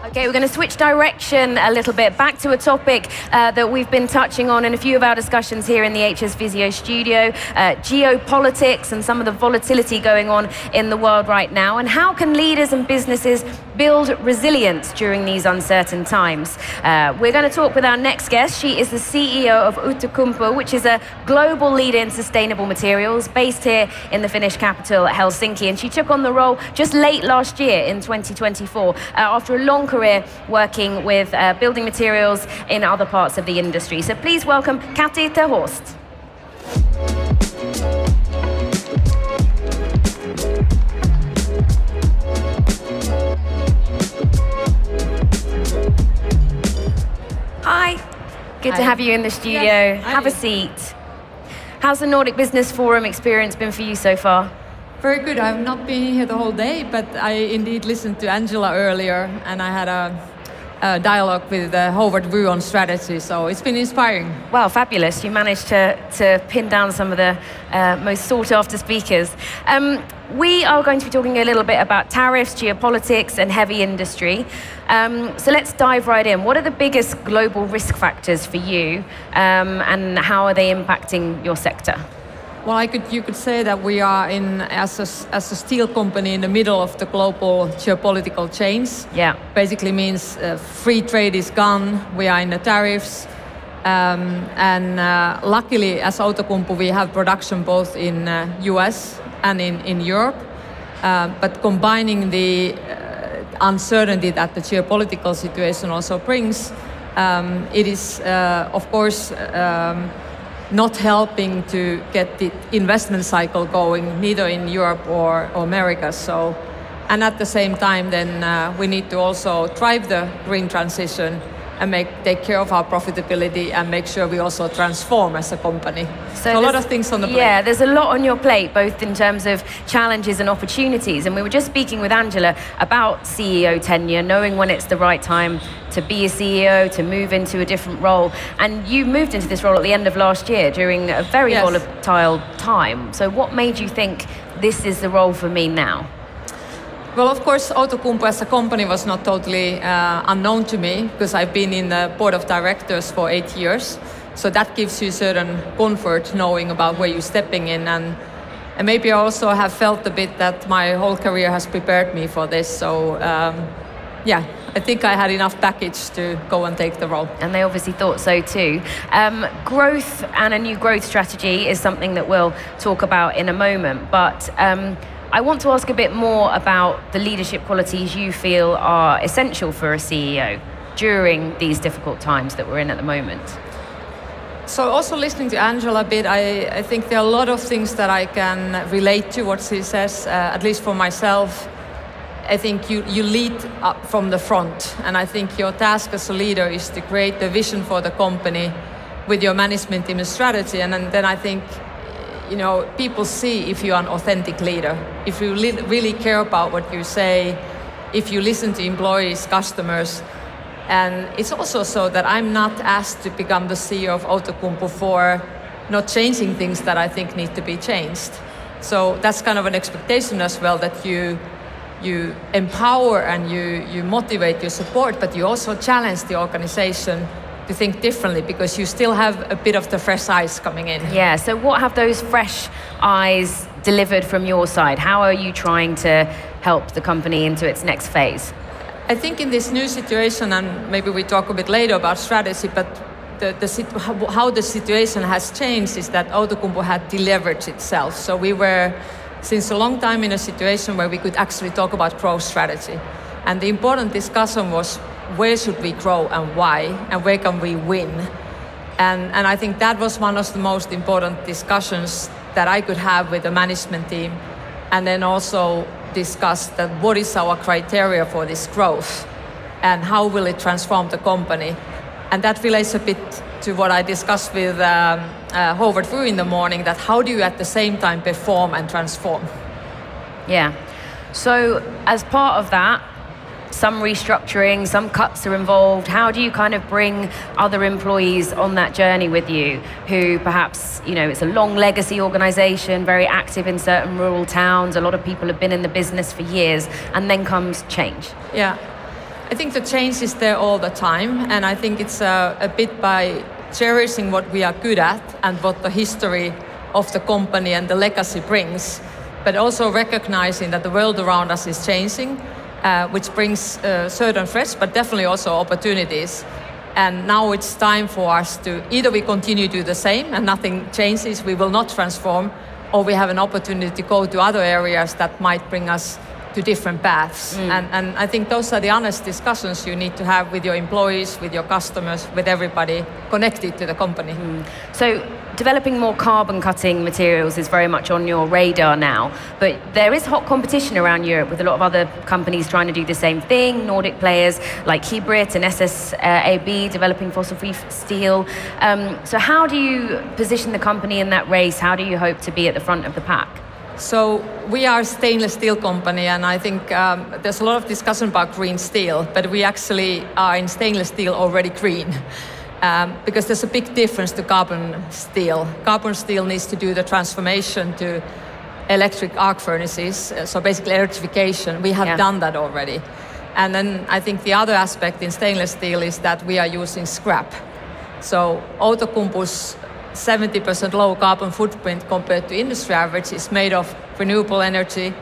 Okay, we're going to switch direction a little bit, back to a topic that we've been touching on in a few of our discussions here in the HS Visio studio, geopolitics and some of the volatility going on in the world right now, and how can leaders and businesses build resilience during these uncertain times. We're going to talk with our next guest. She is the CEO of Outokumpu, which is a global leader in sustainable materials, based here in the Finnish capital, Helsinki, and she took on the role just late last year in 2024, after a long career working with building materials in other parts of the industry. So please welcome Kati to Horst. Hi, good to have you in the studio. Yes. Have a seat. How's the Nordic Business Forum experience been for you so far? Very good. I've not been here the whole day, but I indeed listened to Angela earlier, and I had a dialogue with Howard Wu on strategy, so it's been inspiring. Wow, fabulous. You managed to pin down some of the most sought-after speakers. We are going to be talking a little bit about tariffs, geopolitics, and heavy industry. So let's dive right in. What are the biggest global risk factors for you, and how are they impacting your sector? Well, you could say that we are as a steel company in the middle of the global geopolitical change. Yeah. Basically means free trade is gone. We are in the tariffs. And luckily, as Outokumpu, we have production both in US and in Europe. But combining the uncertainty that the geopolitical situation also brings, it is, of course, not helping to get the investment cycle going, neither in Europe or America. So, and at the same time, then we need to also drive the green transition and take care of our profitability and make sure we also transform as a company. So a lot of things on the plate. Yeah, there's a lot on your plate, both in terms of challenges and opportunities. And we were just speaking with Angela about CEO tenure, knowing when it's the right time to be a CEO, to move into a different role. And you moved into this role at the end of last year during a very volatile time. So what made you think this is the role for me now? Well, of course, Outokumpu as a company was not totally unknown to me, because I've been in the board of directors for 8 years. So that gives you certain comfort knowing about where you're stepping in. And maybe I also have felt a bit that my whole career has prepared me for this. So I think I had enough package to go and take the role. And they obviously thought so too. Growth and a new growth strategy is something that we'll talk about in a moment. But I want to ask a bit more about the leadership qualities you feel are essential for a CEO during these difficult times that we're in at the moment. So also listening to Angela a bit, I think there are a lot of things that I can relate to what she says, at least for myself. I think you lead up from the front, and I think your task as a leader is to create the vision for the company with your management team and strategy, and then I think people see if you're an authentic leader, if you really care about what you say, if you listen to employees, customers. And it's also so that I'm not asked to become the CEO of Outokumpu for not changing things that I think need to be changed. So that's kind of an expectation as well, that you empower and you motivate, you support, but you also challenge the organization to think differently, because you still have a bit of the fresh eyes coming in. Yeah, so what have those fresh eyes delivered from your side? How are you trying to help the company into its next phase? I think in this new situation, and maybe we talk a bit later about strategy, but how the situation has changed is that Outokumpu had deleveraged itself. So we were, since a long time, in a situation where we could actually talk about growth strategy. And the important discussion was, where should we grow and why, and where can we win? And I think that was one of the most important discussions that I could have with the management team, and then also discuss that what is our criteria for this growth and how will it transform the company. And that relates a bit to what I discussed with Howard Wu in the morning, that how do you at the same time perform and transform? Yeah. So as part of that, some restructuring, some cuts are involved. How do you kind of bring other employees on that journey with you who perhaps, it's a long legacy organization, very active in certain rural towns, a lot of people have been in the business for years, and then comes change? Yeah. I think the change is there all the time, and I think it's a bit by cherishing what we are good at and what the history of the company and the legacy brings, but also recognizing that the world around us is changing, which brings certain threats, but definitely also opportunities. And now it's time for us to either we continue to do the same and nothing changes, we will not transform, or we have an opportunity to go to other areas that might bring us to different paths. And I think those are the honest discussions you need to have with your employees, with your customers, with everybody connected to the company. So developing more carbon cutting materials is very much on your radar now, but there is hot competition around Europe with a lot of other companies trying to do the same thing, Nordic players like Hybrid and SSAB developing fossil-free steel. So how do you position the company in that race? How do you hope to be at the front of the pack? So we are a stainless steel company, and I think there's a lot of discussion about green steel, but we actually are in stainless steel already green. Because there's a big difference to carbon steel. Carbon steel needs to do the transformation to electric arc furnaces, so basically electrification. We have done that already. And then I think the other aspect in stainless steel is that we are using scrap. So Outokumpu's 70% low carbon footprint compared to industry average is made of renewable energy,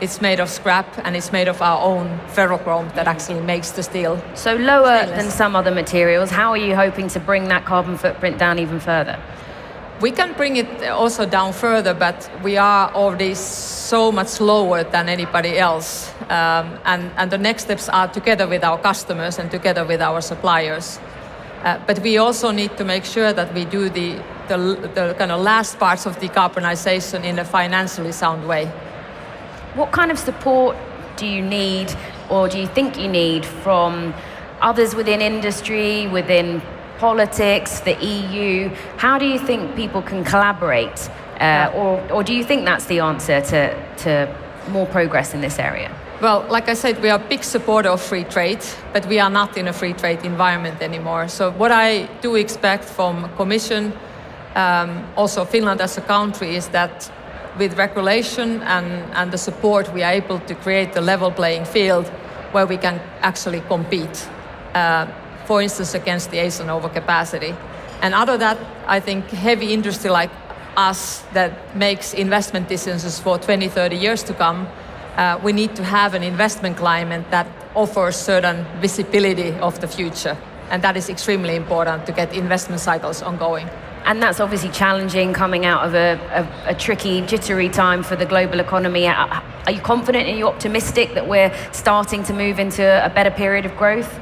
it's made of scrap, and it's made of our own ferrochrome that actually makes the steel. So lower stainless. than some other materials. How are you hoping to bring that carbon footprint down even further? We can bring it also down further, but we are already so much lower than anybody else. And the next steps are together with our customers and together with our suppliers. But we also need to make sure that we do the kind of last parts of decarbonization in a financially sound way. What kind of support do you need, or do you think you need, from others within industry, within politics, the EU? How do you think people can collaborate? Or do you think that's the answer to more progress in this area? Well, like I said, we are a big supporter of free trade, but we are not in a free trade environment anymore. So what I do expect from Commission, also Finland as a country, is that with regulation and the support, we are able to create a level playing field where we can actually compete, for instance, against the Asian overcapacity. And out of that, I think heavy industry like us that makes investment decisions for 20, 30 years to come, we need to have an investment climate that offers certain visibility of the future. And that is extremely important to get investment cycles ongoing. And that's obviously challenging coming out of a tricky, jittery time for the global economy. Are you confident and are you optimistic that we're starting to move into a better period of growth?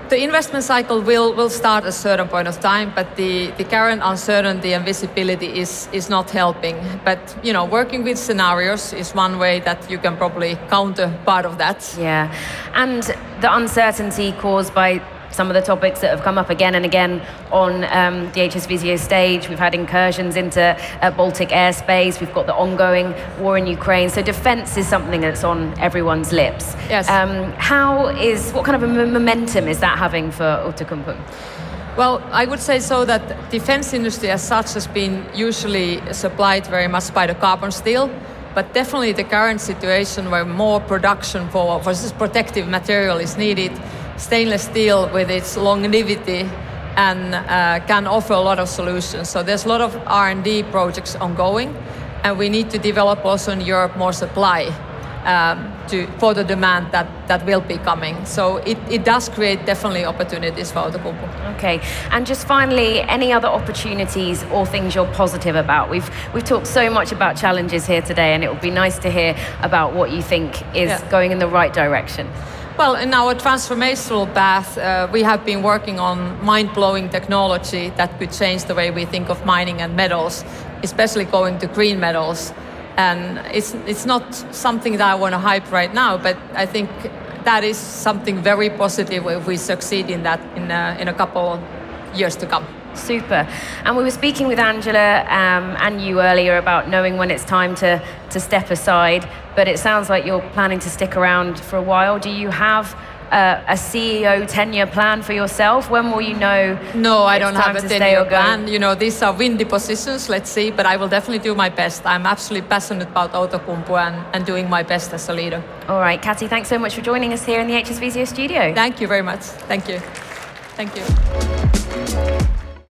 The investment cycle will start at a certain point of time, but the current uncertainty and visibility is not helping. But working with scenarios is one way that you can probably counter part of that. Yeah, and the uncertainty caused by some of the topics that have come up again and again on the HS Visio stage. We've had incursions into Baltic airspace. We've got the ongoing war in Ukraine. So defense is something that's on everyone's lips. Yes. What kind of a momentum is that having for Outokumpu? Well, I would say so that defense industry as such has been usually supplied very much by the carbon steel. But definitely the current situation where more production for this protective material is needed, stainless steel with its longevity and can offer a lot of solutions. So there's a lot of R&D projects ongoing, and we need to develop also in Europe more supply for the demand that will be coming. So it does create definitely opportunities for Outokumpu. Okay, and just finally, any other opportunities or things you're positive about? We've talked so much about challenges here today, and it would be nice to hear about what you think is going in the right direction. Well, in our transformational path, we have been working on mind-blowing technology that could change the way we think of mining and metals, especially going to green metals. And it's not something that I want to hype right now, but I think that is something very positive if we succeed in that in a couple of years to come. Super. And we were speaking with Angela and you earlier about knowing when it's time to step aside, but it sounds like you're planning to stick around for a while. Do you have a CEO tenure plan for yourself? When will you know? No, I don't have a tenure plan. Go? You know, these are windy positions, let's see, but I will definitely do my best. I'm absolutely passionate about Outokumpu and doing my best as a leader. All right, Kati, thanks so much for joining us here in the HS Visio studio. Thank you very much. Thank you. Thank you.